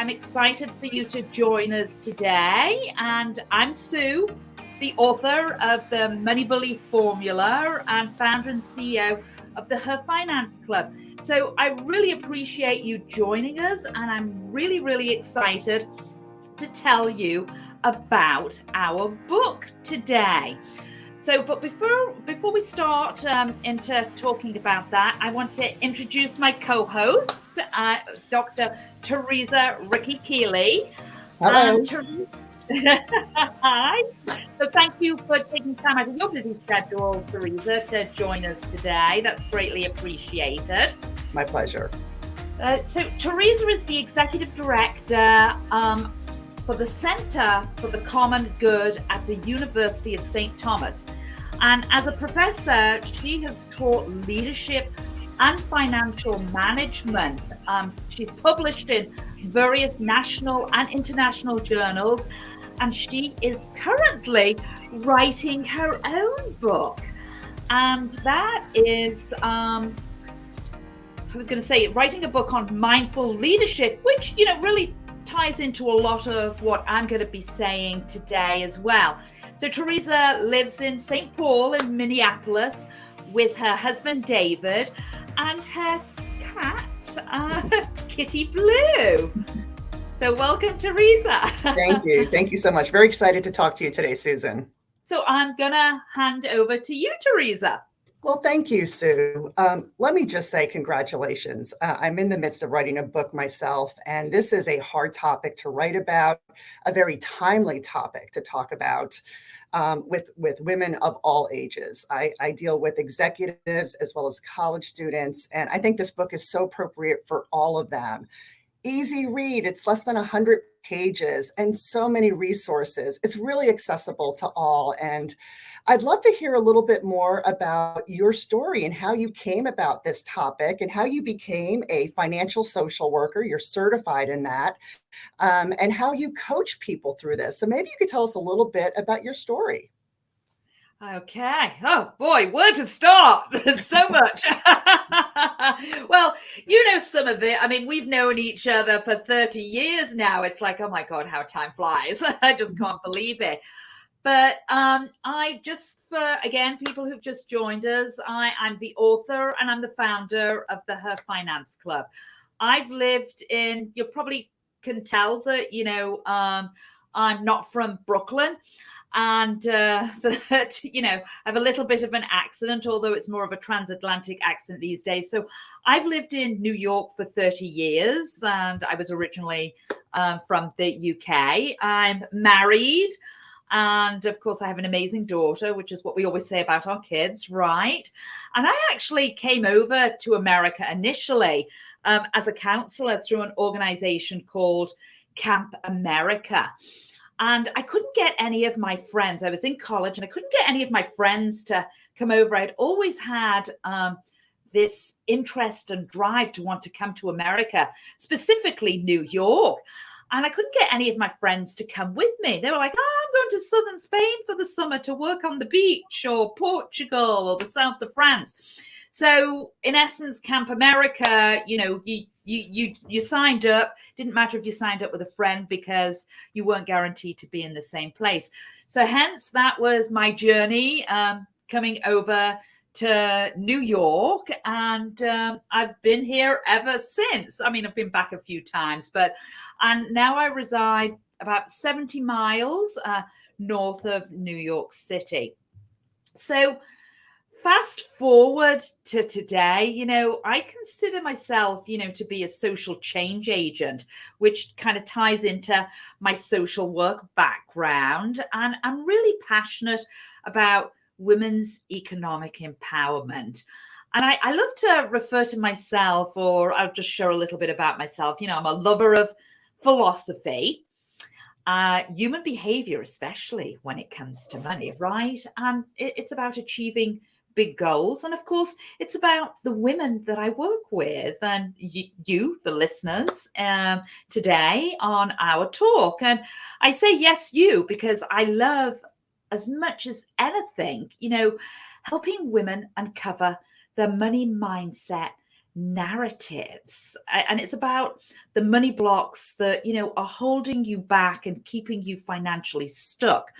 I'm excited for you to join us today. And I'm Sue, the author of the Money Belief Formula and founder and CEO of the Her Finance Club. So I really appreciate you joining us, and I'm really, really excited to tell you about our book today. So, but before we start into talking about that, I want to introduce my co-host, Dr. Theresa Ricke-Kiely. Hello. Hi. So thank you for taking time out of your busy schedule, Theresa, to join us today. That's greatly appreciated. My pleasure. So Theresa is the executive director for the Center for the Common Good at the University of St. Thomas. And as a professor, she has taught leadership and financial management. She's published in various national and international journals, and she is currently writing her own book. And that is, I was going to say, writing a book on mindful leadership, which, really ties into a lot of what I'm going to be saying today as well. So Theresa lives in St. Paul in Minneapolis with her husband David and her cat Kitty Blue. So welcome, Theresa. Thank you. Thank you so much. Very excited to talk to you today, Susan. So I'm going to hand over to you, Theresa. Well, thank you, Sue. Let me just say congratulations. I'm in the midst of writing a book myself, and this is a hard topic to write about, a very timely topic to talk about with women of all ages. I deal with executives as well as college students, and I think this book is so appropriate for all of them. Easy read. It's less than 100 pages and so many resources. It's really accessible to all. And I'd love to hear a little bit more about your story and how you came about this topic and how you became a financial social worker. You're certified in that, and how you coach people through this. So maybe you could tell us a little bit about your story. Okay. Oh boy, where to start? There's so much. Well, some of it. I mean, we've known each other for 30 years now. It's like, oh my God, how time flies. I just can't believe it. But I just, for, again, people who've just joined us, I'm the author and I'm the founder of the Her Finance Club. I've lived in, you probably can tell that, I'm not from Brooklyn. And that, I have a little bit of an accent, although it's more of a transatlantic accent these days. So I've lived in New York for 30 years, and I was originally from the UK. I'm married, and of course, I have an amazing daughter, which is what we always say about our kids, right? And I actually came over to America initially as a counselor through an organization called Camp America. And I couldn't get any of my friends. I was in college and I couldn't get any of my friends to come over. I'd always had this interest and drive to want to come to America, specifically New York. And I couldn't get any of my friends to come with me. They were like, I'm going to southern Spain for the summer to work on the beach, or Portugal, or the south of France. So in essence, Camp America, you signed up. Didn't matter if you signed up with a friend because you weren't guaranteed to be in the same place. So hence, that was my journey coming over to New York. And I've been here ever since. I mean, I've been back a few times, and now I reside about 70 miles north of New York City. So fast forward to today, I consider myself, to be a social change agent, which kind of ties into my social work background. And I'm really passionate about women's economic empowerment. And I love to refer to myself, or I'll just share a little bit about myself. I'm a lover of philosophy, human behavior, especially when it comes to money, right? And it's about achieving big goals. And of course, it's about the women that I work with and you, the listeners, today on our talk. And I say, yes, you, because I love, as much as anything, helping women uncover their money mindset narratives, and it's about the money blocks that, are holding you back and keeping you financially stuck.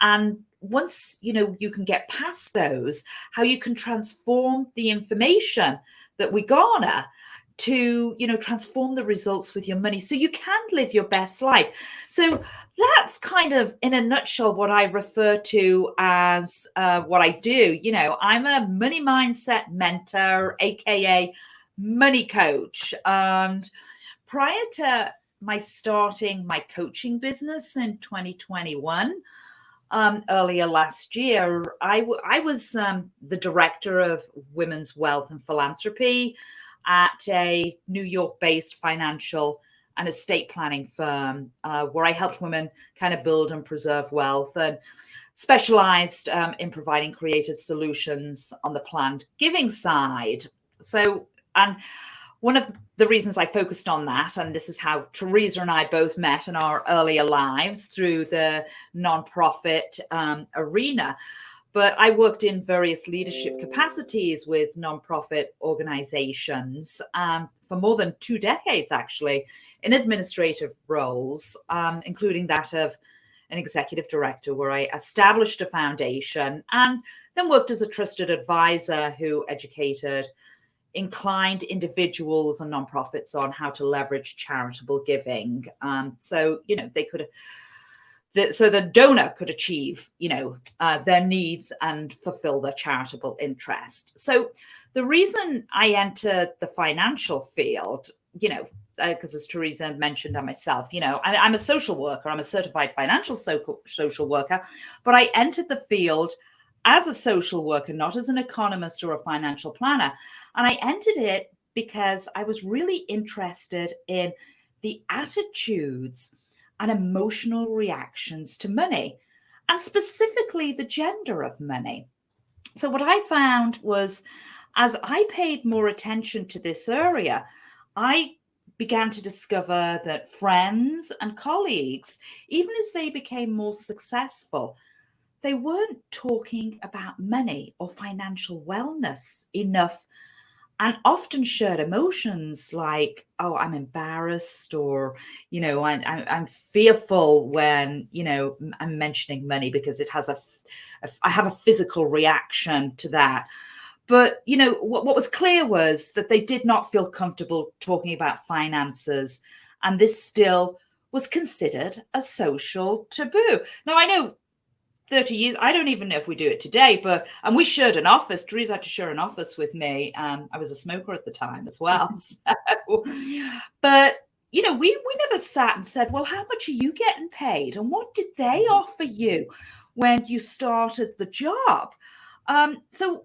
And once, you can get past those, how you can transform the information that we garner to, transform the results with your money so you can live your best life. So that's kind of, in a nutshell, what I refer to as what I do. I'm a money mindset mentor, aka money coach. And prior to my starting my coaching business in 2021, earlier last year, I was the director of women's wealth and philanthropy at a New York-based financial and estate planning firm, where I helped women kind of build and preserve wealth, and specialized in providing creative solutions on the planned giving side. So, and one of the reasons I focused on that, and this is how Theresa and I both met in our earlier lives through the nonprofit arena. But I worked in various leadership capacities with nonprofit organizations for more than 2 decades, actually, in administrative roles, including that of an executive director, where I established a foundation and then worked as a trusted advisor who educated inclined individuals and nonprofits on how to leverage charitable giving. So, they could, so the donor could achieve, their needs and fulfill their charitable interest. So the reason I entered the financial field, because as Theresa mentioned, and myself, I'm a social worker, I'm a certified financial social worker, but I entered the field as a social worker, not as an economist or a financial planner. And I entered it because I was really interested in the attitudes and emotional reactions to money, and specifically the gender of money. So what I found was, as I paid more attention to this area, I began to discover that friends and colleagues, even as they became more successful, they weren't talking about money or financial wellness enough, and often shared emotions like, oh, I'm embarrassed, or, I'm fearful when, I'm mentioning money, because it has I have a physical reaction to that. But, what was clear was that they did not feel comfortable talking about finances. And this still was considered a social taboo. Now, I know 30 years, I don't even know if we do it today, and we shared an office. Theresa had to share an office with me. I was a smoker at the time as well. So, but, we never sat and said, well, how much are you getting paid? And what did they offer you when you started the job? So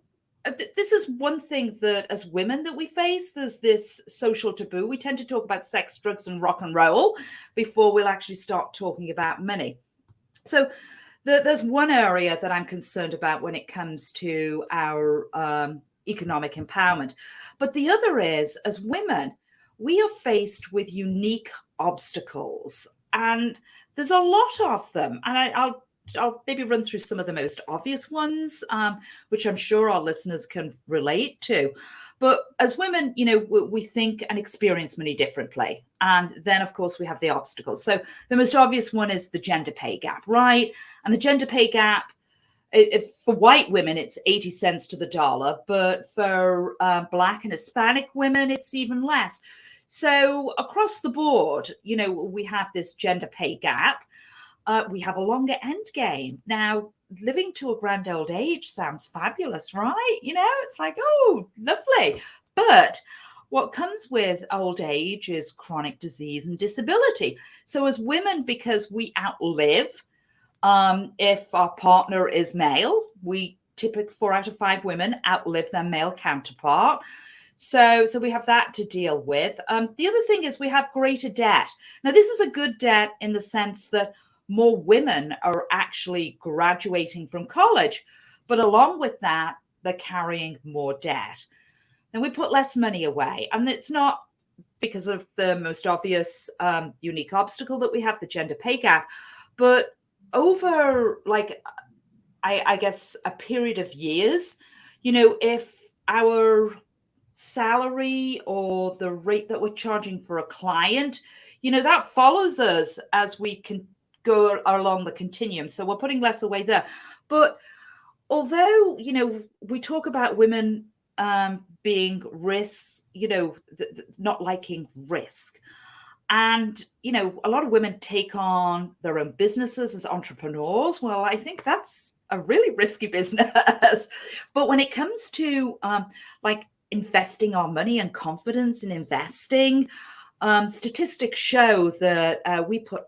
this is one thing that as women that we face. There's this social taboo. We tend to talk about sex, drugs, and rock and roll before we'll actually start talking about money. So there's one area that I'm concerned about when it comes to our economic empowerment. But the other is, as women, we are faced with unique obstacles, and there's a lot of them. And I'll maybe run through some of the most obvious ones, which I'm sure our listeners can relate to. But as women, we think and experience money differently. And then, of course, we have the obstacles. So the most obvious one is the gender pay gap, right? And the gender pay gap, for white women, it's 80 cents to the dollar. But for Black and Hispanic women, it's even less. So across the board, we have this gender pay gap. We have a longer end game. Now, living to a grand old age sounds fabulous, right? It's like, oh, lovely. But what comes with old age is chronic disease and disability. So as women, because we outlive, if our partner is male, we typically 4 out of 5 women outlive their male counterpart. So we have that to deal with. The other thing is we have greater debt. Now, this is a good debt in the sense that more women are actually graduating from college, but along with that, they're carrying more debt. Then we put less money away, and it's not because of the most obvious unique obstacle that we have, the gender pay gap, but over I guess a period of years, if our salary or the rate that we're charging for a client, that follows us as we can go along the continuum. So we're putting less away there. But although, we talk about women being risks, not liking risk. And, a lot of women take on their own businesses as entrepreneurs. Well, I think that's a really risky business. But when it comes to like investing our money and confidence in investing, statistics show that we put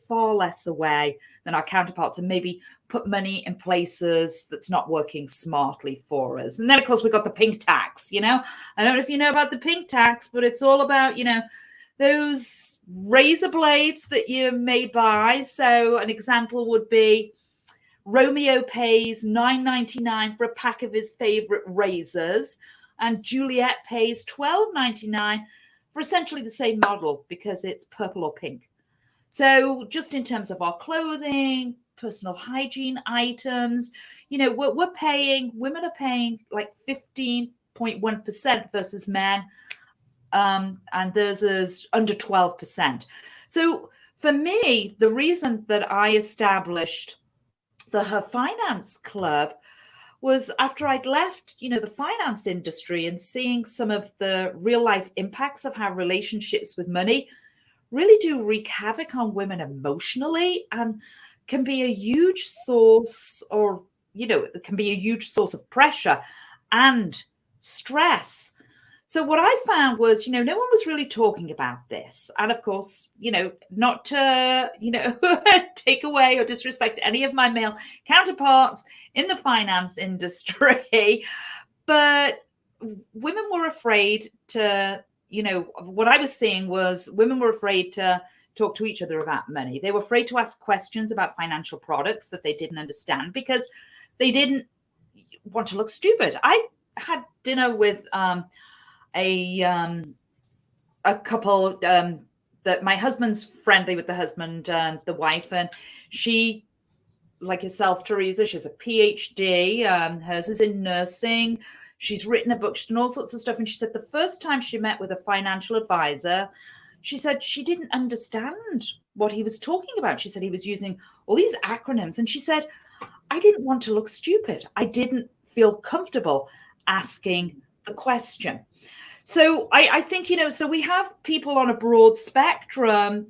far less away than our counterparts and maybe put money in places that's not working smartly for us. And then, of course, we've got the pink tax. I don't know if you know about the pink tax, but it's all about, those razor blades that you may buy. So an example would be Romeo pays $9.99 for a pack of his favorite razors, and Juliet pays $12.99 for essentially the same model because it's purple or pink. So just in terms of our clothing, personal hygiene items, women are paying like 15.1% versus men. And theirs is under 12%. So for me, the reason that I established the Her Finance Club was after I'd left, the finance industry and seeing some of the real life impacts of how relationships with money really do wreak havoc on women emotionally and can be a huge source it can be a huge source of pressure and stress. So what I found was, no one was really talking about this. And of course, not to, take away or disrespect any of my male counterparts in the finance industry, but women were afraid to, what I was seeing was women were afraid to talk to each other about money. They were afraid to ask questions about financial products that they didn't understand because they didn't want to look stupid. I had dinner with a couple that my husband's friendly with the husband and the wife, and she, like yourself, Theresa, she has a PhD. Hers is in nursing. She's written a book. She's done all sorts of stuff. And she said the first time she met with a financial advisor, she said she didn't understand what he was talking about. She said he was using all these acronyms. And she said, I didn't want to look stupid. I didn't feel comfortable asking the question. So I think, so we have people on a broad spectrum,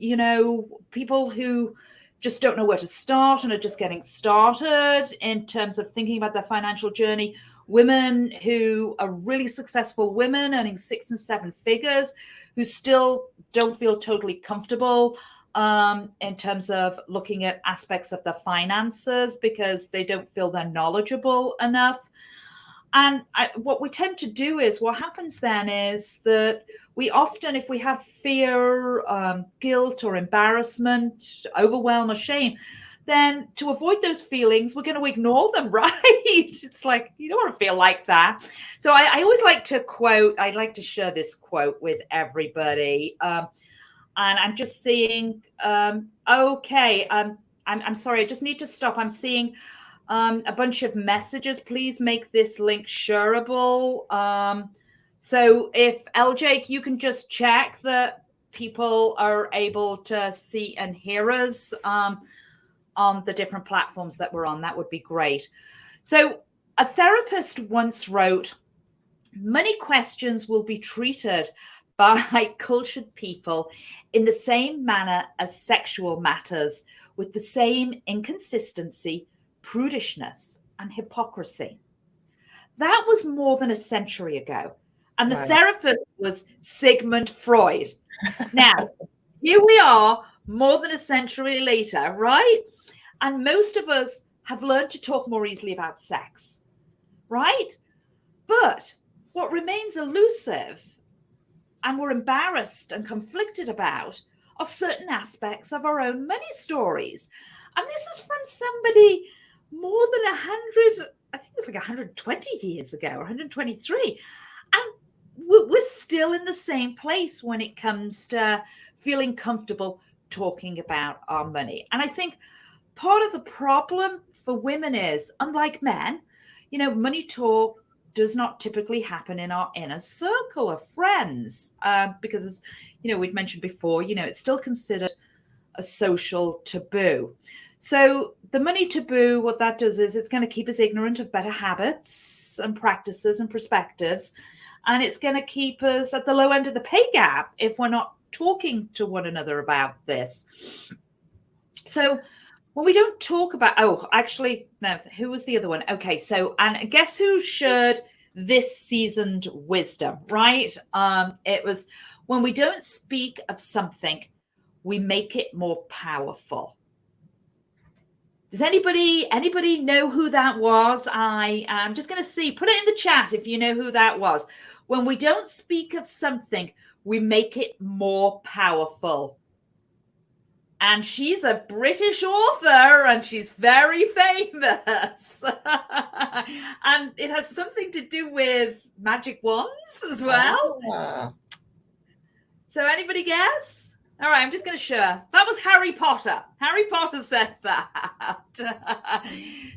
people who just don't know where to start and are just getting started in terms of thinking about their financial journey. Women who are really successful women earning 6 and 7 figures who still don't feel totally comfortable in terms of looking at aspects of their finances because they don't feel they're knowledgeable enough. And what we tend to do is what happens then is that we often, if we have fear, guilt or embarrassment, overwhelm or shame, then to avoid those feelings, we're going to ignore them, right? It's like, you don't want to feel like that. So I always like to quote, I'd like to share this quote with everybody. And I'm just seeing, I'm sorry, I just need to stop. I'm seeing a bunch of messages. Please make this link shareable. So if LJ, you can just check that people are able to see and hear us on the different platforms that we're on, that would be great. So a therapist once wrote, money questions will be treated by cultured people in the same manner as sexual matters, with the same inconsistency, prudishness, and hypocrisy. That was more than a century ago. And the therapist was Sigmund Freud. Now, here we are, more than a century later, right? And most of us have learned to talk more easily about sex, right? But what remains elusive and we're embarrassed and conflicted about are certain aspects of our own money stories. And this is from somebody more than 100, I think it was like 120 years ago, or 123. And we're still in the same place when it comes to feeling comfortable talking about our money. And I think part of the problem for women is, unlike men, money talk does not typically happen in our inner circle of friends, because, as we'd mentioned before, it's still considered a social taboo. So the money taboo, what that does is it's going to keep us ignorant of better habits and practices and perspectives. And it's going to keep us at the low end of the pay gap if we're not talking to one another about this. So when we don't talk about, no, who was the other one? Okay, so, and guess who shared this seasoned wisdom, right? It was, when we don't speak of something, we make it more powerful. Does anybody know who that was? I'm just going to see, put it in the chat if you know who that was. When we don't speak of something, we make it more powerful. And she's a British author and she's very famous. And it has something to do with magic wands as well. So anybody guess? All right, I'm just going to share. That was Harry Potter. Harry Potter said that.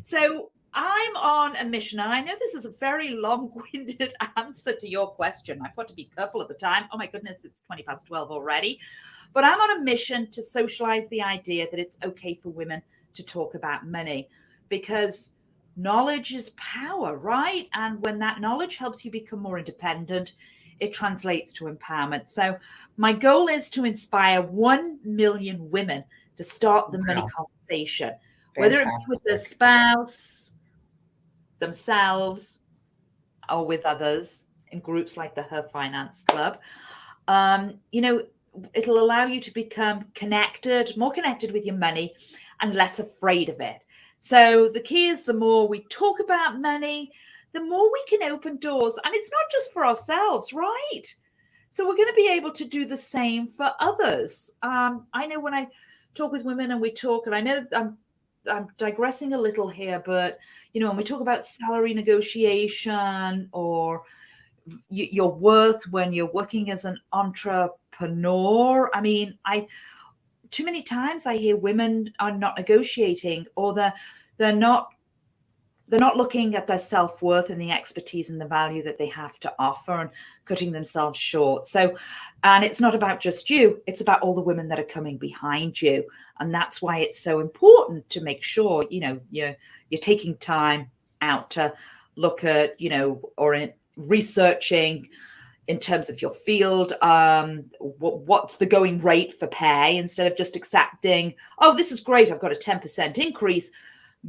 So I'm on a mission, and I know this is a very long-winded answer to your question. I've got to be careful at the time. Oh my goodness, it's 12 already. But I'm on a mission to socialize the idea that it's okay for women to talk about money, because knowledge is power, right? And when that knowledge helps you become more independent, it translates to empowerment. So my goal is to inspire 1 million women to start the money conversation, whether it be with their spouse, themselves, or with others in groups like the Her Finance Club. It'll allow you to become more connected with your money and less afraid of it. So the key is, the more we talk about money, the more we can open doors. And it's not just for ourselves, right? So we're going to be able to do the same for others. I know when I talk with women and we talk, and I know I'm digressing a little here, but, when we talk about salary negotiation or your worth when you're working as an entrepreneur, I mean, too many times I hear women are not negotiating, or they're not looking at their self-worth and the expertise and the value that they have to offer, and cutting themselves short. So, and it's not about just you, it's about all the women that are coming behind you. And that's why it's so important to make sure, you're taking time out to look at, or researching in terms of your field, what's the going rate for pay, instead of just accepting, oh, this is great, I've got a 10% increase.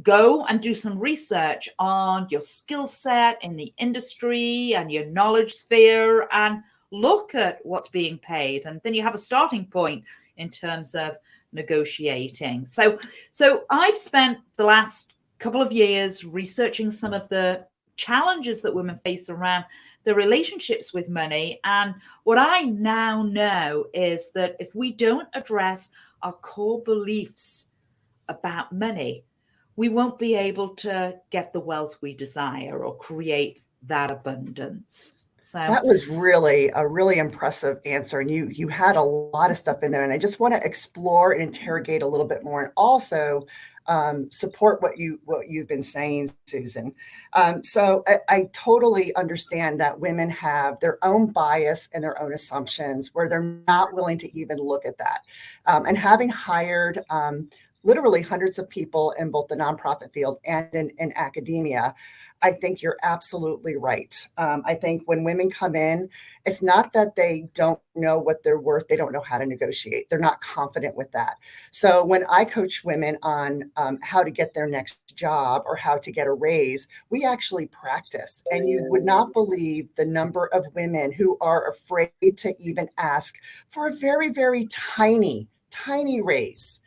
Go and do some research on your skill set in the industry and your knowledge sphere, and look at what's being paid. And then you have a starting point in terms of negotiating. So I've spent the last couple of years researching some of the challenges that women face around their relationships with money. And what I now know is that if we don't address our core beliefs about money, we won't be able to get the wealth we desire or create that abundance. So that was really a really impressive answer. And you had a lot of stuff in there. And I just want to explore and interrogate a little bit more, and also support what you've been saying, Susan. So I totally understand that women have their own bias and their own assumptions where they're not willing to even look at that. And having hired literally hundreds of people in both the nonprofit field and in academia, I think you're absolutely right. I think when women come in, it's not that they don't know what they're worth. They don't know how to negotiate. They're not confident with that. So when I coach women on how to get their next job or how to get a raise, we actually practice. And you would not believe the number of women who are afraid to even ask for a very, very tiny raise.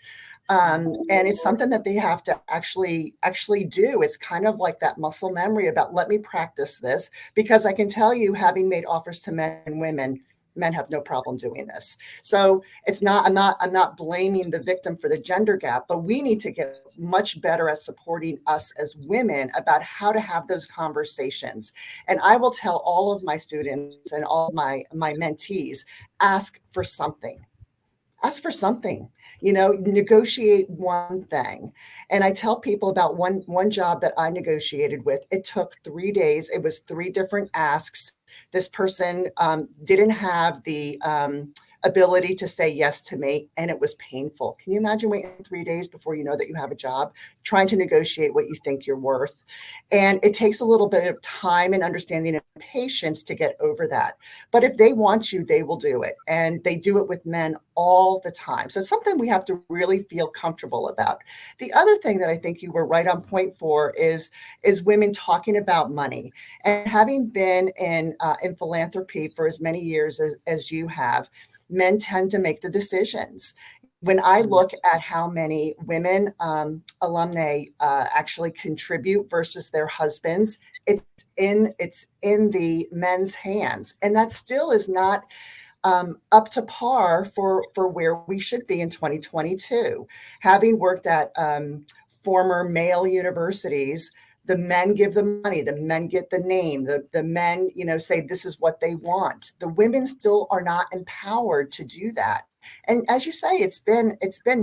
And it's something that they have to actually do. It's kind of like that muscle memory about, let me practice this, because I can tell you, having made offers to men and women, men have no problem doing this. So it's not, I'm not blaming the victim for the gender gap, but we need to get much better at supporting us as women about how to have those conversations. And I will tell all of my students and all my mentees, ask for something. Ask for something, negotiate one thing. And I tell people about one job that I negotiated with. It took 3 days. It was three different asks. This person didn't have the ability to say yes to me, and it was painful. Can you imagine waiting 3 days before you know that you have a job, trying to negotiate what you think you're worth? And it takes a little bit of time and understanding and patience to get over that. But if they want you, they will do it. And they do it with men all the time. So it's something we have to really feel comfortable about. The other thing that I think you were right on point for is women talking about money. And having been in philanthropy for as many years as you have, men tend to make the decisions. When I look at how many women alumni actually contribute versus their husbands, it's in the men's hands, and that still is not up to par for where we should be in 2022. Having worked at former male universities, the men give the money, the men get the name, the men, say this is what they want. The women still are not empowered to do that. And as you say, it's been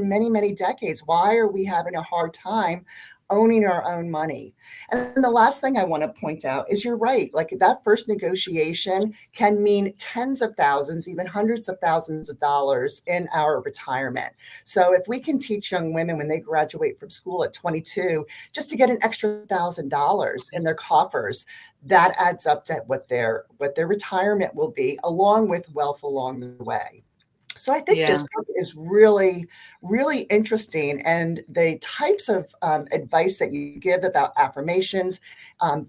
many, many decades. Why are we having a hard time owning our own money? And the last thing I want to point out is you're right. Like that first negotiation can mean tens of thousands, even hundreds of thousands of dollars in our retirement. So if we can teach young women when they graduate from school at 22, just to get an extra $1,000 in their coffers, that adds up to what their retirement will be, along with wealth along the way. So I think this book is really, really interesting. And the types of advice that you give about affirmations,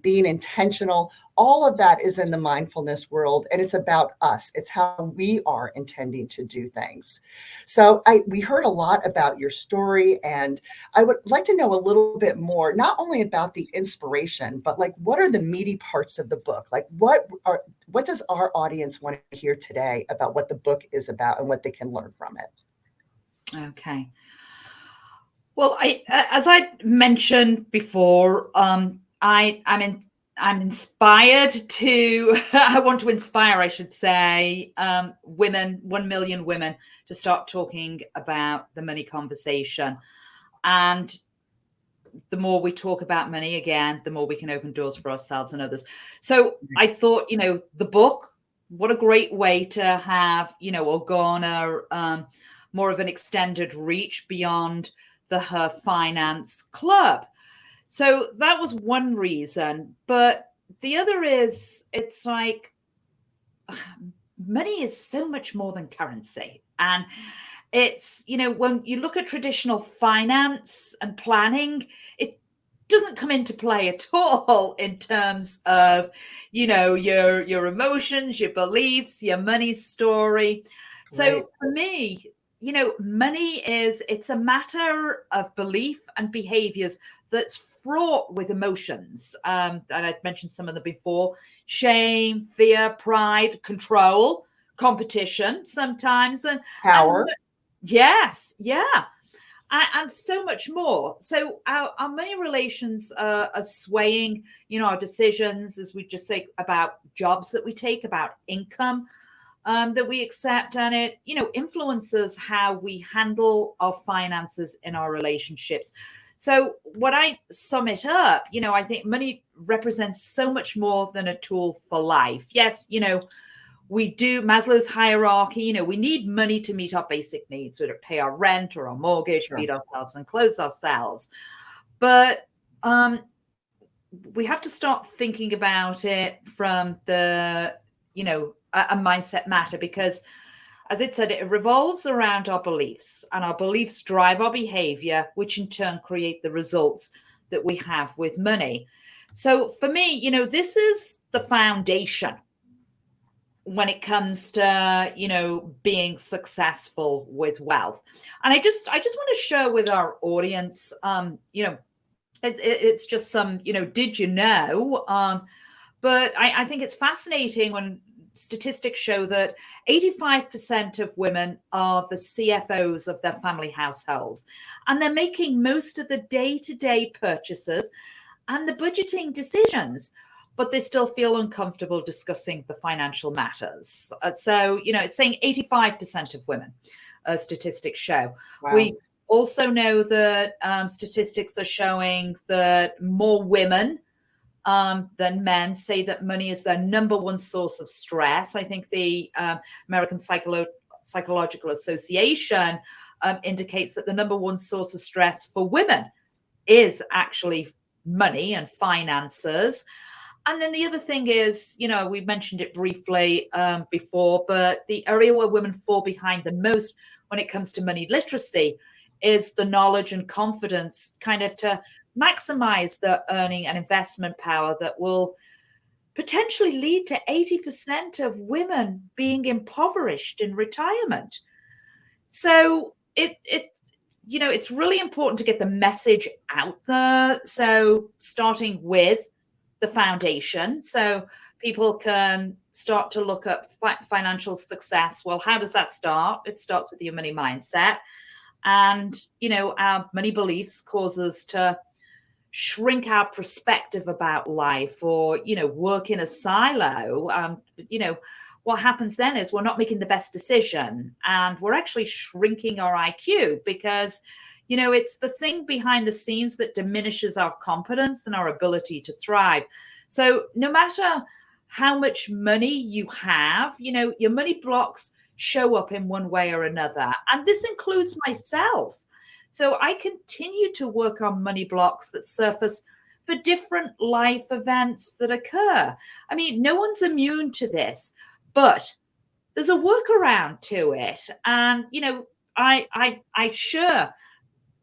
being intentional, all of that is in the mindfulness world. And it's about us. It's how we are intending to do things. So we heard a lot about your story. And I would like to know a little bit more, not only about the inspiration, but like what are the meaty parts of the book? Like what does our audience want to hear today about what the book is about and what they can learn from it? Okay. Well, as I mentioned before, I'm inspired to, I want to inspire, I should say, women, 1 million women to start talking about the money conversation. And the more we talk about money, again, the more we can open doors for ourselves and others. So I thought, the book, what a great way to have, or garner more of an extended reach beyond the Her Finance Club. So that was one reason. But the other is, it's like money is so much more than currency. And it's, when you look at traditional finance and planning, it doesn't come into play at all in terms of, your emotions, your beliefs, your money story. So Right. for me, money it's a matter of belief and behaviors that's fraught with emotions. And I've mentioned some of them before: shame, fear, pride, control, competition sometimes, and Power. yes, yeah, and so much more. So our money relations are swaying, our decisions, as we just say, about jobs that we take, about income that we accept, and it, influences how we handle our finances in our relationships. So when I sum it up, I think money represents so much more than a tool for life. Yes, we do Maslow's hierarchy. We need money to meet our basic needs, whether it pay our rent or our mortgage, Sure. feed ourselves and clothe ourselves. But we have to start thinking about it from the, a mindset matter, because as it said, it revolves around our beliefs, and our beliefs drive our behavior, which in turn create the results that we have with money. So for me, this is the foundation when it comes to, being successful with wealth. And I just want to share with our audience, it's just some, did you know? But I think it's fascinating when statistics show that 85% of women are the CFOs of their family households, and they're making most of the day-to-day purchases and the budgeting decisions, but they still feel uncomfortable discussing the financial matters. So, it's saying 85% of women. statistics show. Wow. We also know that statistics are showing that more women than men say that money is their number one source of stress. I think the American Psychological Association indicates that the number one source of stress for women is actually money and finances. And then the other thing is, we mentioned it briefly before, but the area where women fall behind the most when it comes to money literacy is the knowledge and confidence kind of to maximize the earning and investment power that will potentially lead to 80% of women being impoverished in retirement. So it's really important to get the message out there. So starting with the foundation, so people can start to look at financial success. Well, how does that start? It starts with your money mindset. And, our money beliefs cause us to shrink our perspective about life or, work in a silo. What happens then is we're not making the best decision and we're actually shrinking our IQ because, it's the thing behind the scenes that diminishes our competence and our ability to thrive. So no matter how much money you have, your money blocks show up in one way or another. And this includes myself. So I continue to work on money blocks that surface for different life events that occur. I mean, no one's immune to this, but there's a workaround to it. And, I share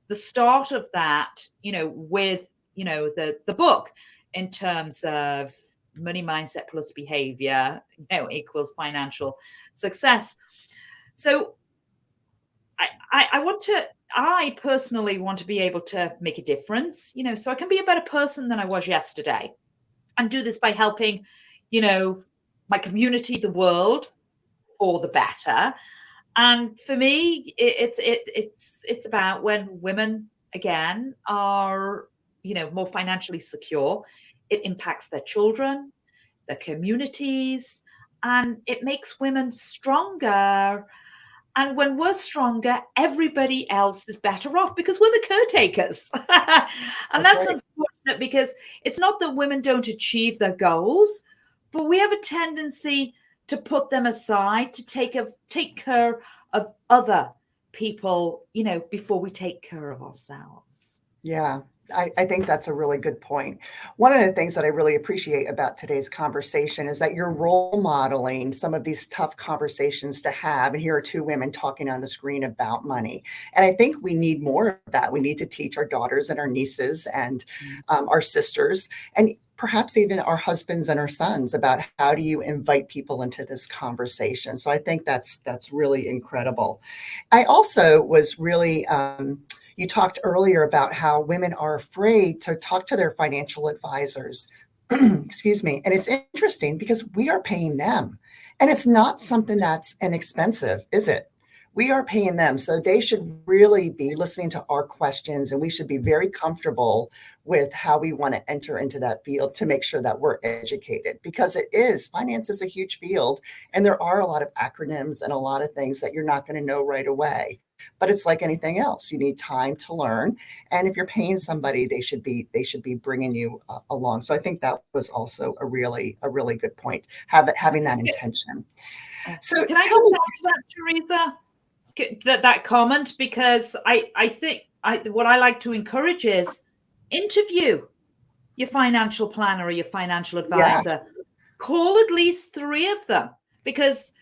the start of that, with, the book in terms of money mindset plus behavior, equals financial success. So I personally want to be able to make a difference, so I can be a better person than I was yesterday and do this by helping, my community, the world, for the better. And for me, it's about when women again are, more financially secure, it impacts their children, their communities, and it makes women stronger. And when we're stronger, everybody else is better off because we're the caretakers. And that's right. unfortunate because it's not that women don't achieve their goals, but we have a tendency to put them aside to take care of other people, before we take care of ourselves. Yeah, I think that's a really good point. One of the things that I really appreciate about today's conversation is that you're role modeling some of these tough conversations to have. And here are two women talking on the screen about money. And I think we need more of that. We need to teach our daughters and our nieces and our sisters, and perhaps even our husbands and our sons about how do you invite people into this conversation. So I think that's really incredible. I also was really you talked earlier about how women are afraid to talk to their financial advisors. Excuse me. And it's interesting because we are paying them. And it's not something that's inexpensive, is it? We are paying them. So they should really be listening to our questions, and we should be very comfortable with how we want to enter into that field to make sure that we're educated, because finance is a huge field. And there are a lot of acronyms and a lot of things that you're not going to know right away. But it's like anything else. You need time to learn. And if you're paying somebody, they should be bringing you along. So I think that was also a really good point, having that intention. So can I just add to that, Theresa, that comment? Because I think what I like to encourage is interview your financial planner or your financial advisor. Yes. Call at least 3 of them, because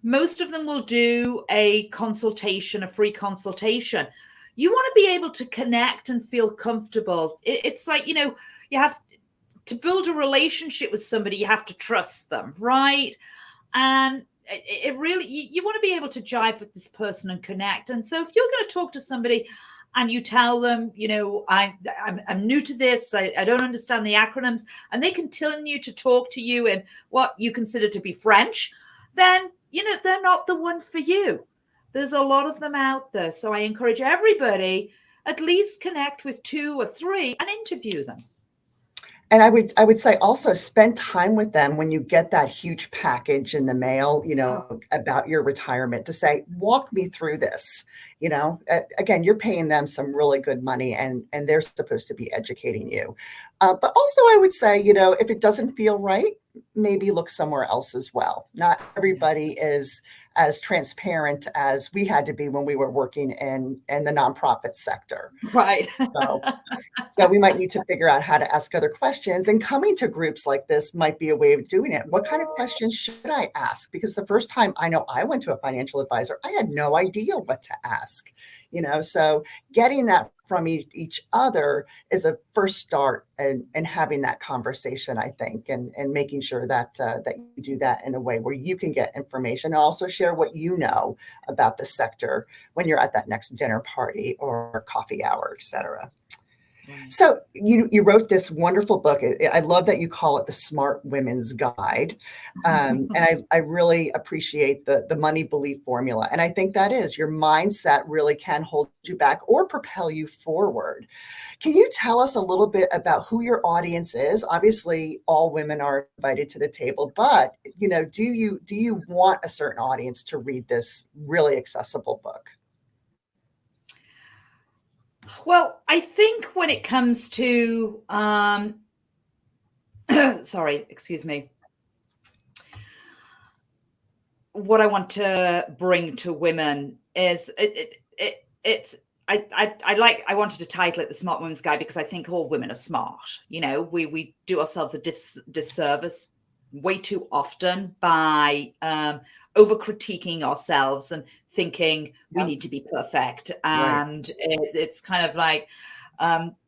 most of them will do a free consultation. You want to be able to connect and feel comfortable. It's like, you have to build a relationship with somebody, you have to trust them, right? And it really, you want to be able to jive with this person and connect. And so if you're going to talk to somebody and you tell them, I'm new to this, I don't understand the acronyms, and they continue to talk to you in what you consider to be French, then they're not the one for you. There's a lot of them out there. So I encourage everybody, at least connect with 2 or 3 and interview them. And I would say also spend time with them when you get that huge package in the mail, Oh, about your retirement, to say, walk me through this. Again, you're paying them some really good money, and they're supposed to be educating you. But also, I would say, if it doesn't feel right, maybe look somewhere else as well. Not yeah. everybody is as transparent as we had to be when we were working in the nonprofit sector. Right. So so we might need to figure out how to ask other questions. And coming to groups like this might be a way of doing it. What kind of questions should I ask? Because the first time I know I went to a financial advisor, I had no idea what to ask. So getting that from each other is a first start, and having that conversation, I think, and making sure that you do that in a way where you can get information and also share what you know about the sector when you're at that next dinner party or coffee hour, et cetera. Right. So you wrote this wonderful book. I love that you call it the Smart Women's Guide, and I really appreciate the money belief formula. And I think that is your mindset really can hold you back or propel you forward. Can you tell us a little bit about who your audience is? Obviously, all women are invited to the table, but do you want a certain audience to read this really accessible book? Well, I think when it comes to, sorry, excuse me, what I want to bring to women is it's I wanted to title it the Smart Women's Guide because I think all women are smart. We do ourselves a disservice way too often by over critiquing ourselves and thinking we Yeah, need to be perfect. right. And it's kind of like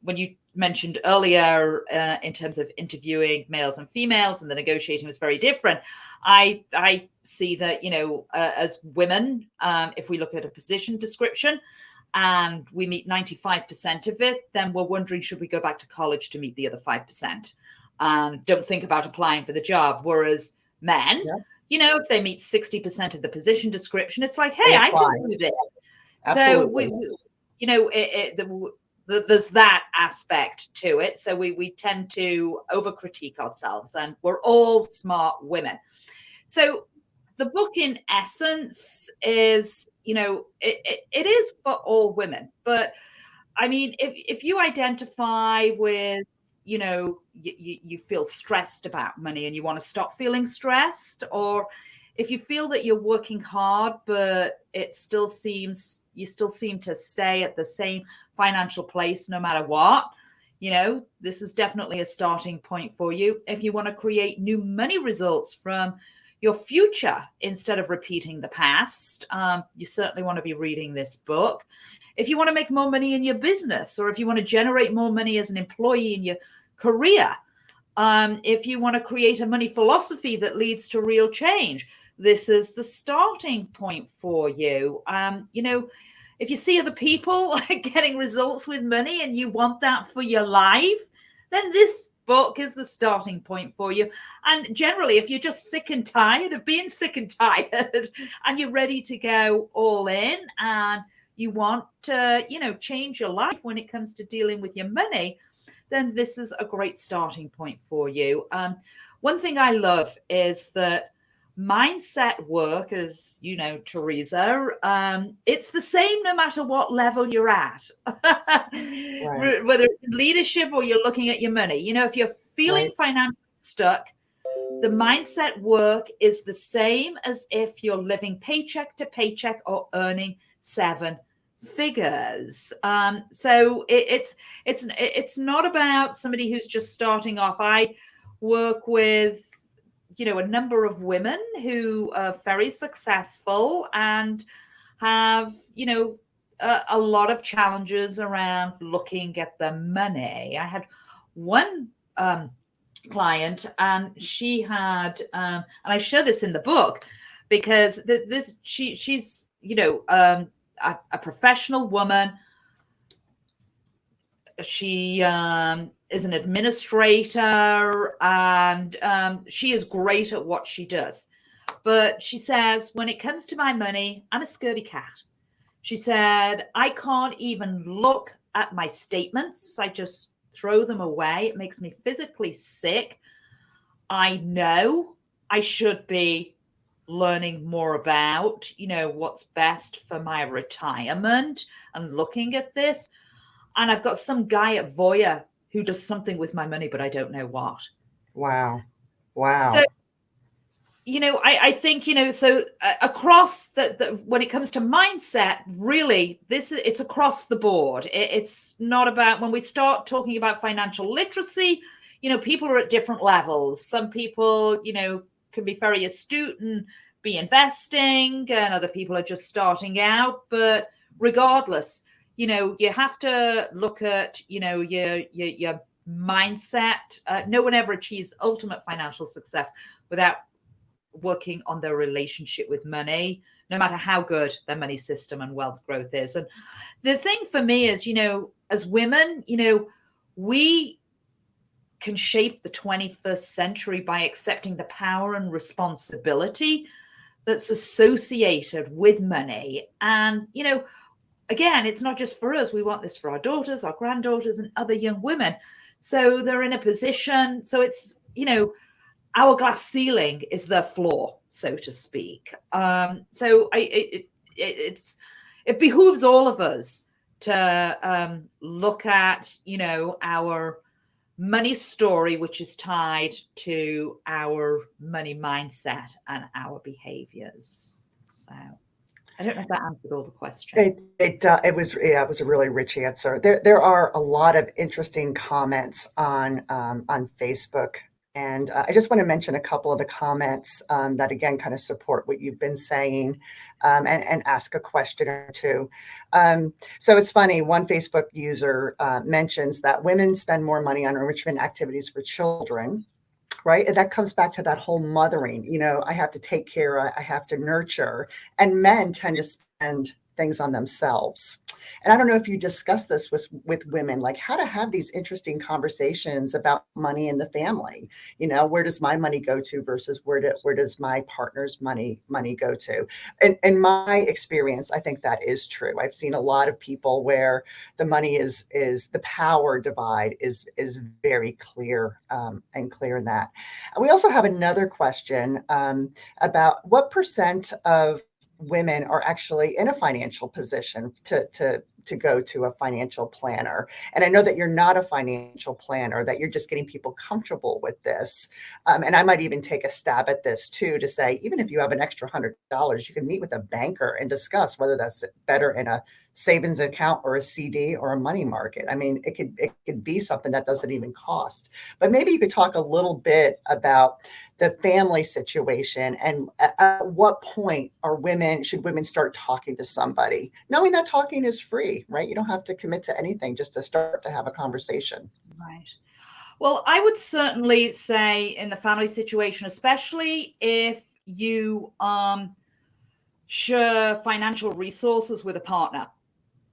when you mentioned earlier in terms of interviewing males and females, and the negotiating was very different. I see that as women, if we look at a position description and we meet 95% of it, then we're wondering, should we go back to college to meet the other 5%? And don't think about applying for the job. Whereas men, Yeah, if they meet 60% of the position description, it's like, they hey, I can apply. do this. So Absolutely. there's that aspect to it. So we tend to overcritique ourselves, and we're all smart women. So the book, in essence, is it is for all women. But I mean, if you identify with you feel stressed about money and you want to stop feeling stressed, or if you feel that you're working hard but you still seem to stay at the same financial place no matter what, this is definitely a starting point for you. If you want to create new money results from your future instead of repeating the past, you certainly want to be reading this book. If you want to make more money in your business, or if you want to generate more money as an employee in your career, if you want to create a money philosophy that leads to real change, this is the starting point for you. If you see other people getting results with money and you want that for your life, then this book is the starting point for you. And generally, if you're just sick and tired of being sick and tired and you're ready to go all in, and you want to, change your life when it comes to dealing with your money, then this is a great starting point for you. One thing I love is that mindset work, as you know, Theresa, it's the same no matter what level you're at, Right, whether it's in leadership or you're looking at your money. If you're feeling right. financially stuck, the mindset work is the same as if you're living paycheck to paycheck or earning seven figures. So it's not about somebody who's just starting off. I work with a number of women who are very successful and have a lot of challenges around looking at the money. I had one client, and she had and I show this in the book because she's a professional woman. She is an administrator, and she is great at what she does. But she says, when it comes to my money, I'm a scaredy cat. She said, I can't even look at my statements. I just throw them away. It makes me physically sick. I know I should be learning more about, what's best for my retirement and looking at this. And I've got some guy at Voya who does something with my money, but I don't know what. Wow. So, Wow. I think, so across when it comes to mindset, really, it's across the board. It's not about, when we start talking about financial literacy, people are at different levels. Some people, can be very astute and be investing, and other people are just starting out. But regardless, you have to look at, your mindset. No one ever achieves ultimate financial success without working on their relationship with money, no matter how good their money system and wealth growth is. And the thing for me is, as women, we can shape the 21st century by accepting the power and responsibility that's associated with money. And, again, it's not just for us. We want this for our daughters, our granddaughters, and other young women. So they're in a position. So it's, our glass ceiling is the floor, so to speak. So it behooves all of us to look at, our money story, which is tied to our money mindset and our behaviors. So I don't know if that answered all the questions. It was a really rich answer. There are a lot of interesting comments on Facebook. And I just want to mention a couple of the comments that, again, kind of support what you've been saying, and ask a question or two. So it's funny, one Facebook user mentions that women spend more money on enrichment activities for children, right? And that comes back to that whole mothering. I have to take care, I have to nurture. And men tend to spend things on themselves. And I don't know if you discuss this with women, like how to have these interesting conversations about money in the family. Where does my money go to versus where does my partner's money go to? And in my experience, I think that is true. I've seen a lot of people where the money is the power divide is very clear, and clear in that. We also have another question about what percent of women are actually in a financial position to go to a financial planner. And I know that you're not a financial planner, that you're just getting people comfortable with this. And I might even take a stab at this too, to say, even if you have an extra $100, you can meet with a banker and discuss whether that's better in a savings account or a CD or a money market. I mean, it could be something that doesn't even cost. But maybe you could talk a little bit about the family situation, and at what point should women start talking to somebody, knowing that talking is free, right? You don't have to commit to anything just to start to have a conversation. Right. Well, I would certainly say in the family situation, especially if you share financial resources with a partner,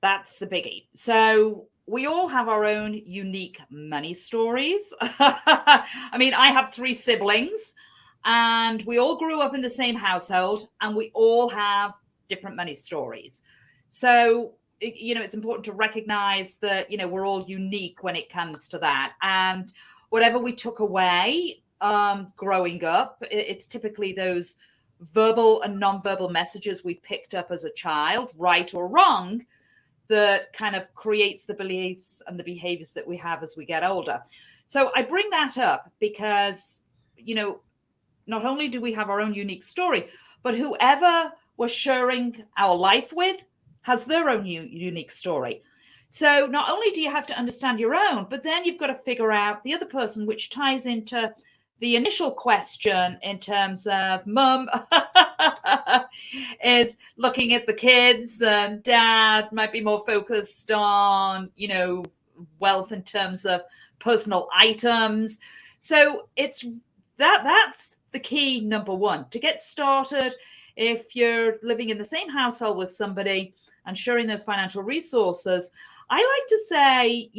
that's a biggie. So we all have our own unique money stories. I mean, I have 3 siblings and we all grew up in the same household and we all have different money stories. So, it's important to recognize that, we're all unique when it comes to that. And whatever we took away growing up, it's typically those verbal and nonverbal messages we picked up as a child, right or wrong, that kind of creates the beliefs and the behaviors that we have as we get older. So I bring that up because, not only do we have our own unique story, but whoever we're sharing our life with has their own unique story. So not only do you have to understand your own, but then you've got to figure out the other person, which ties into the initial question in terms of mum is looking at the kids and dad might be more focused on, wealth in terms of personal items. So that's the key, number one, to get started. If you're living in the same household with somebody and sharing those financial resources, I like to say,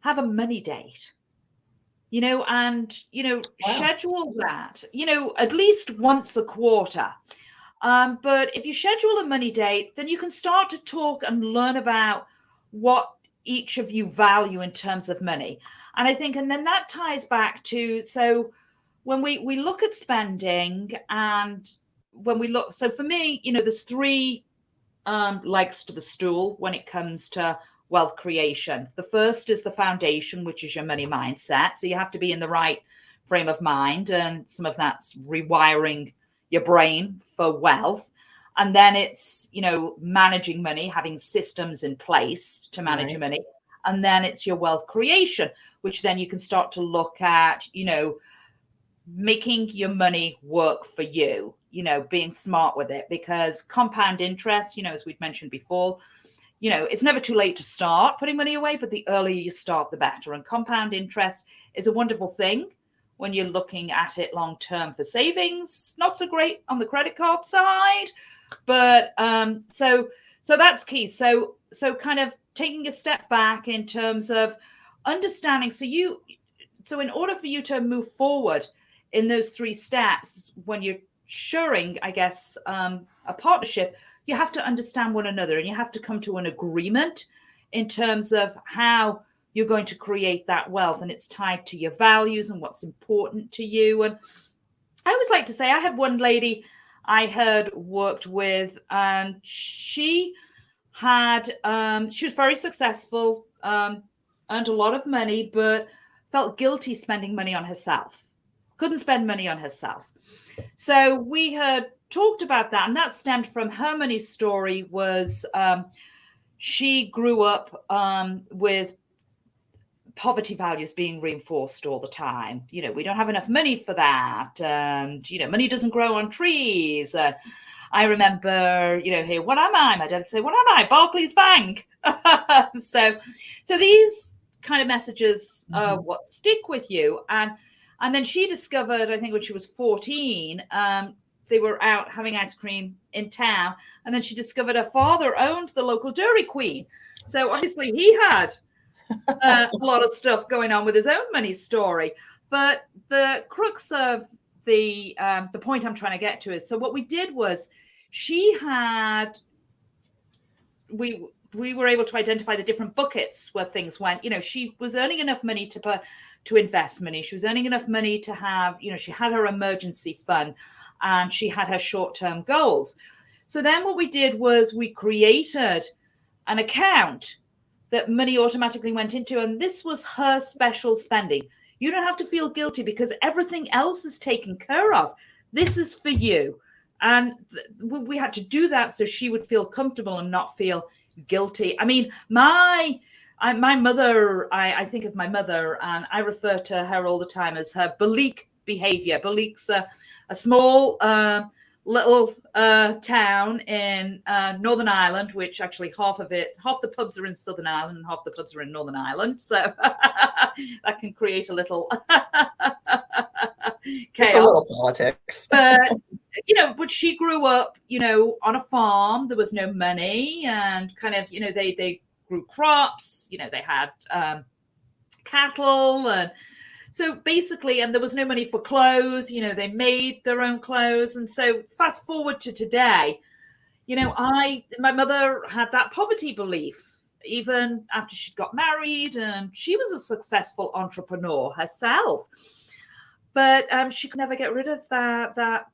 have a money date. And, Wow. schedule that, at least once a quarter. But if you schedule a money date, then you can start to talk and learn about what each of you value in terms of money. And I think, and then that ties back to, so when we look at spending, and when we look, so for me, there's three legs to the stool when it comes to wealth creation. The first is the foundation, which is your money mindset. So you have to be in the right frame of mind, and some of that's rewiring your brain for wealth. And then it's, managing money, having systems in place to manage your money. And then it's your wealth creation, which then you can start to look at, making your money work for you, being smart with it, because compound interest, as we've mentioned before, it's never too late to start putting money away, but the earlier you start, the better. And compound interest is a wonderful thing when you're looking at it long term for savings. Not so great on the credit card side, but so that's key. So kind of taking a step back in terms of understanding. So in order for you to move forward in those three steps, when you're shoring, I guess, a partnership, you have to understand one another, and you have to come to an agreement in terms of how you're going to create that wealth. And it's tied to your values and what's important to you. And I always like to say, I had one lady I had worked with, and she was very successful, earned a lot of money, but felt guilty spending money on herself. Couldn't spend money on herself. So we had talked about that, and that stemmed from her money story. Was she grew up with poverty values being reinforced all the time. We don't have enough money for that, and money doesn't grow on trees. I remember, here, what am I? My dad would say, "What am I? Barclays Bank." So these kind of messages what stick with you. And then she discovered, I think when she was 14, they were out having ice cream in town. And then she discovered her father owned the local Dairy Queen. So obviously he had a lot of stuff going on with his own money story. But the crux of the point I'm trying to get to is, so what we did was we were able to identify the different buckets where things went. She was earning enough money to invest money. She was earning enough money to have, she had her emergency fund, and she had her short-term goals. So then what we did was we created an account that money automatically went into, and this was her special spending. You don't have to feel guilty because everything else is taken care of. This is for you. And we had to do that so she would feel comfortable and not feel guilty. I mean, my mother, I think of my mother, and I refer to her all the time as her Balik behavior. Balik's a small little town in Northern Ireland, which actually half the pubs are in Southern Ireland and half the pubs are in Northern Ireland. So that can create a little chaos. It's a little politics. But she grew up, on a farm. There was no money, and kind of, they grew crops, they had cattle, and so basically, and there was no money for clothes, they made their own clothes. And so fast forward to today, my mother had that poverty belief even after she'd got married, and she was a successful entrepreneur herself, but she could never get rid of that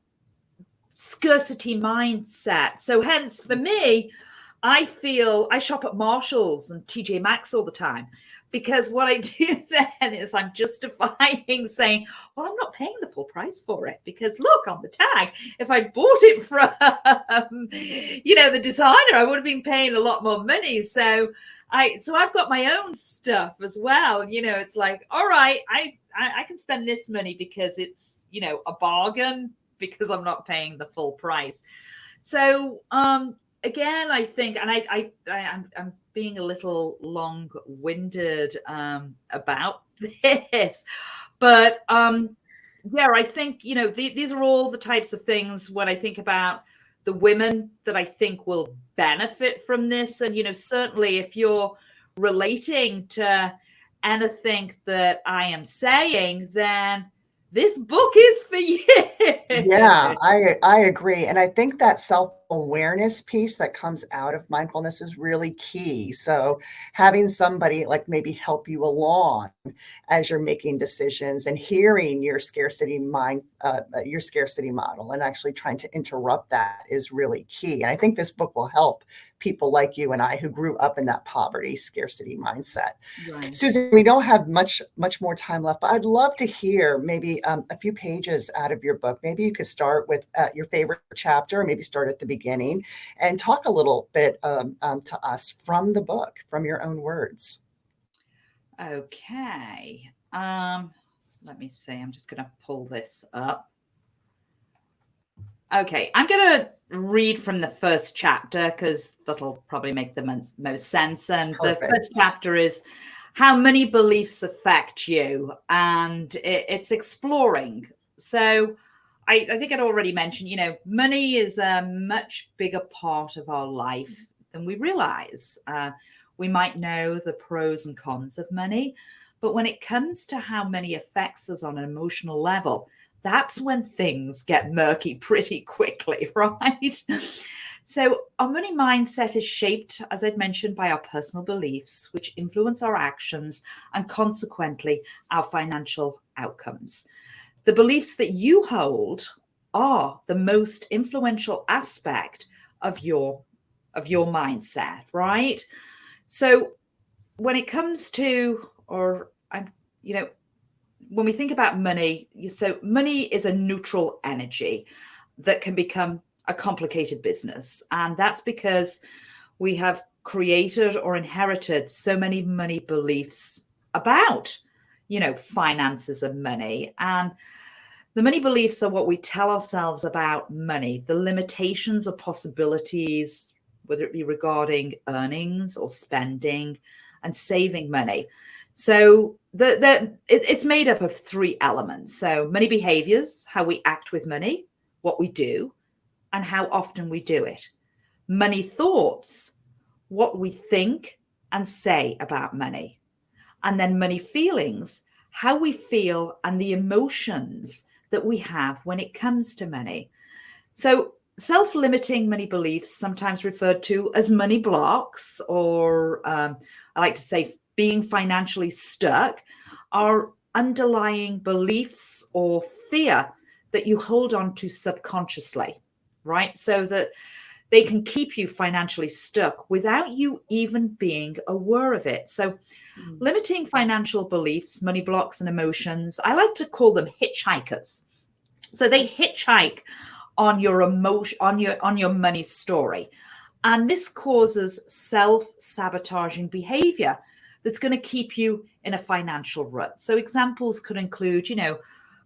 scarcity mindset. So hence for me, I feel I shop at Marshall's and TJ Maxx all the time, because what I do then is I'm justifying saying, well, I'm not paying the full price for it, because look on the tag, if I'd bought it from, the designer, I would have been paying a lot more money. So I've got my own stuff as well. It's like, all right, I can spend this money because it's, a bargain, because I'm not paying the full price. So, again, I think, and I'm being a little long-winded about this, but I think these are all the types of things when I think about the women that I think will benefit from this. And certainly if you're relating to anything that I am saying, then this book is for you. Yeah, I agree, and I think that self self-awareness piece that comes out of mindfulness is really key. So having somebody like maybe help you along as you're making decisions and hearing your scarcity your scarcity model and actually trying to interrupt that is really key. And I think this book will help people like you and I who grew up in that poverty scarcity mindset. Right. Susan, we don't have much more time left, but I'd love to hear maybe a few pages out of your book. Maybe you could start with your favorite chapter, or maybe start at the beginning and talk a little bit to us from the book, from your own words. Okay. Let me see. I'm just going to pull this up. Okay, I'm going to read from the first chapter because that'll probably make the most sense. And Perfect. The first chapter is how money beliefs affect you, and it's exploring. So I think I'd already mentioned, money is a much bigger part of our life than we realize. We might know the pros and cons of money, but when it comes to how money affects us on an emotional level, that's when things get murky pretty quickly, right? So our money mindset is shaped, as I'd mentioned, by our personal beliefs, which influence our actions and consequently our financial outcomes. The beliefs that you hold are the most influential aspect of your mindset, right? So when it comes to, when we think about money, so money is a neutral energy that can become a complicated business. And that's because we have created or inherited so many money beliefs about, finances and money. And the money beliefs are what we tell ourselves about money, the limitations or possibilities, whether it be regarding earnings or spending and saving money. So it's made up of three elements. So money behaviors, how we act with money, what we do, and how often we do it. Money thoughts, what we think and say about money. And then money feelings, how we feel and the emotions that we have when it comes to money. So self-limiting money beliefs, sometimes referred to as money blocks, or I like to say being financially stuck, are underlying beliefs or fear that you hold on to subconsciously, right? So that they can keep you financially stuck without you even being aware of it. So limiting financial beliefs, money blocks and emotions, I like to call them hitchhikers. So they hitchhike on your emotion, on your money story. And this causes self-sabotaging behavior that's going to keep you in a financial rut. So examples could include,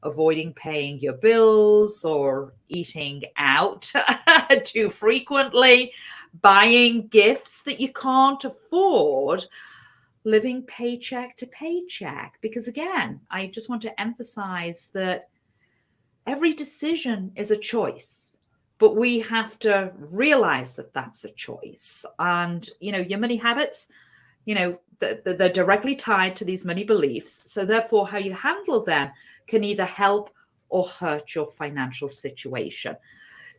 avoiding paying your bills or eating out too frequently, buying gifts that you can't afford, living paycheck to paycheck. Because again, I just want to emphasize that every decision is a choice, but we have to realize that that's a choice. And, your money habits, they're directly tied to these money beliefs. So therefore, how you handle them can either help or hurt your financial situation.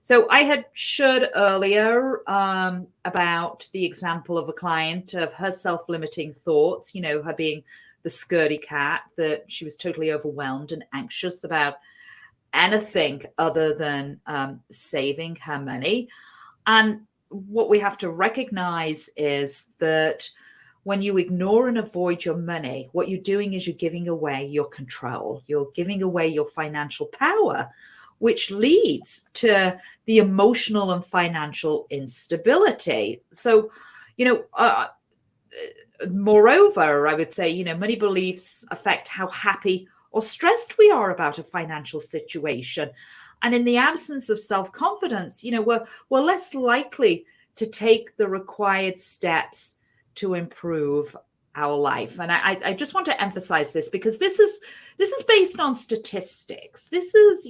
So I had shared earlier about the example of a client of her self-limiting thoughts, her being the scaredy cat, that she was totally overwhelmed and anxious about anything other than saving her money. And what we have to recognize is that when you ignore and avoid your money, what you're doing is you're giving away your control. You're giving away your financial power, which leads to the emotional and financial instability. So, moreover, I would say, money beliefs affect how happy or stressed we are about a financial situation. And in the absence of self-confidence, we're less likely to take the required steps to improve our life. And I just want to emphasize this because this is based on statistics. This is,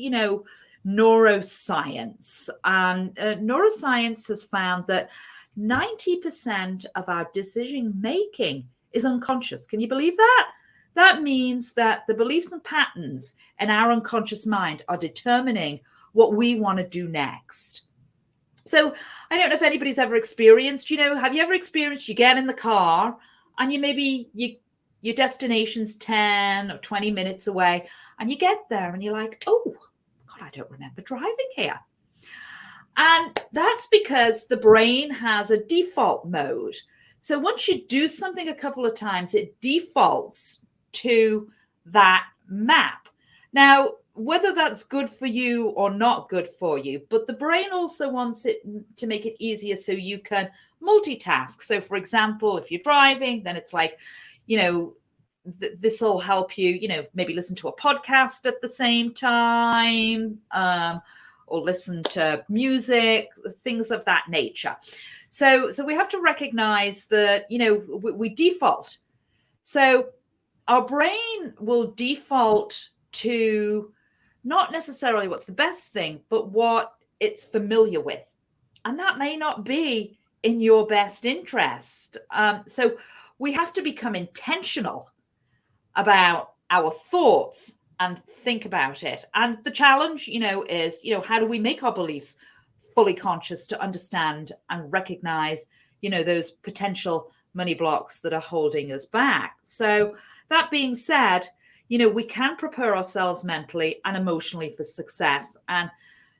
neuroscience. And neuroscience has found that 90% of our decision making is unconscious. Can you believe that? That means that the beliefs and patterns in our unconscious mind are determining what we want to do next. So I don't know if anybody's ever experienced, have you ever experienced you get in the car and your destination's 10 or 20 minutes away, and you get there and you're like, oh, God, I don't remember driving here. And that's because the brain has a default mode. So once you do something a couple of times, it defaults to that map. Now, whether that's good for you or not good for you, but the brain also wants it to make it easier so you can multitask. So, for example, if you're driving, then it's like, this will help you, maybe listen to a podcast at the same time, or listen to music, things of that nature. So we have to recognize that, we default. So our brain will default to not necessarily what's the best thing, but what it's familiar with. And that may not be in your best interest. So we have to become intentional about our thoughts and think about it. And the challenge, is, how do we make our beliefs fully conscious to understand and recognize, those potential money blocks that are holding us back? So that being said, we can prepare ourselves mentally and emotionally for success. And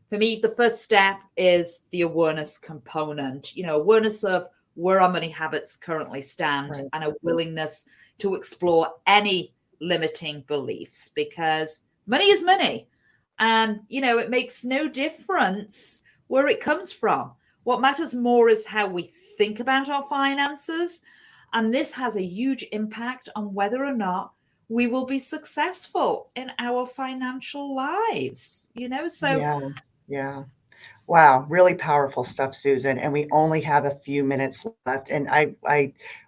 for me, the first step is the awareness component, awareness of where our money habits currently stand, right, and a willingness to explore any limiting beliefs, because money is money. And, it makes no difference where it comes from. What matters more is how we think about our finances. And this has a huge impact on whether or not we will be successful in our financial lives, So yeah. Wow, really powerful stuff, Susan. And we only have a few minutes left. And I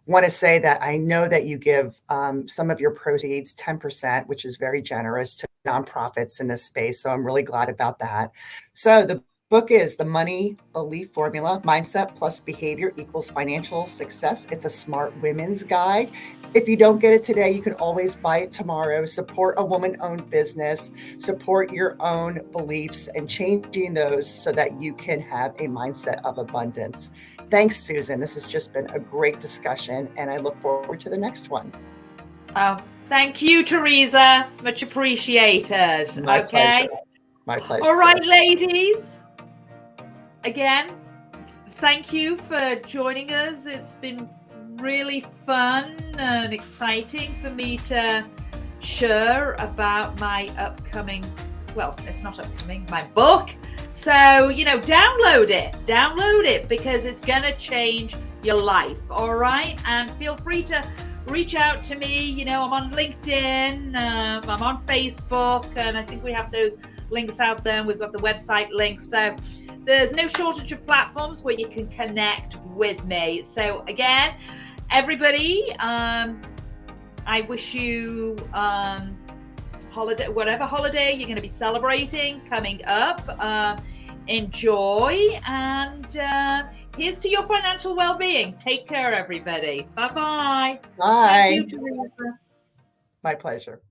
want to say that I know that you give some of your proceeds, 10%, which is very generous, to nonprofits in this space. So I'm really glad about that. So the book is The Money Belief Formula: Mindset plus Behavior Equals Financial Success. It's a smart women's guide. If you don't get it today, you can always buy it tomorrow. Support a woman-owned business, support your own beliefs, and changing those so that you can have a mindset of abundance. Thanks, Susan. This has just been a great discussion, and I look forward to the next one. Oh, thank you, Theresa. Much appreciated. My pleasure. My pleasure. All right, ladies. Again, thank you for joining us. It's been really fun and exciting for me to share about my upcoming, well, it's not upcoming, my book. So, download it because it's going to change your life. All right. And feel free to reach out to me. I'm on LinkedIn, I'm on Facebook, and I think we have those links out there. And we've got the website link. So there's no shortage of platforms where you can connect with me. So again, everybody, I wish you whatever holiday you're going to be celebrating coming up. Enjoy, and here's to your financial well-being. Take care, everybody. Bye-bye. Bye. Thank you, Theresa. My pleasure.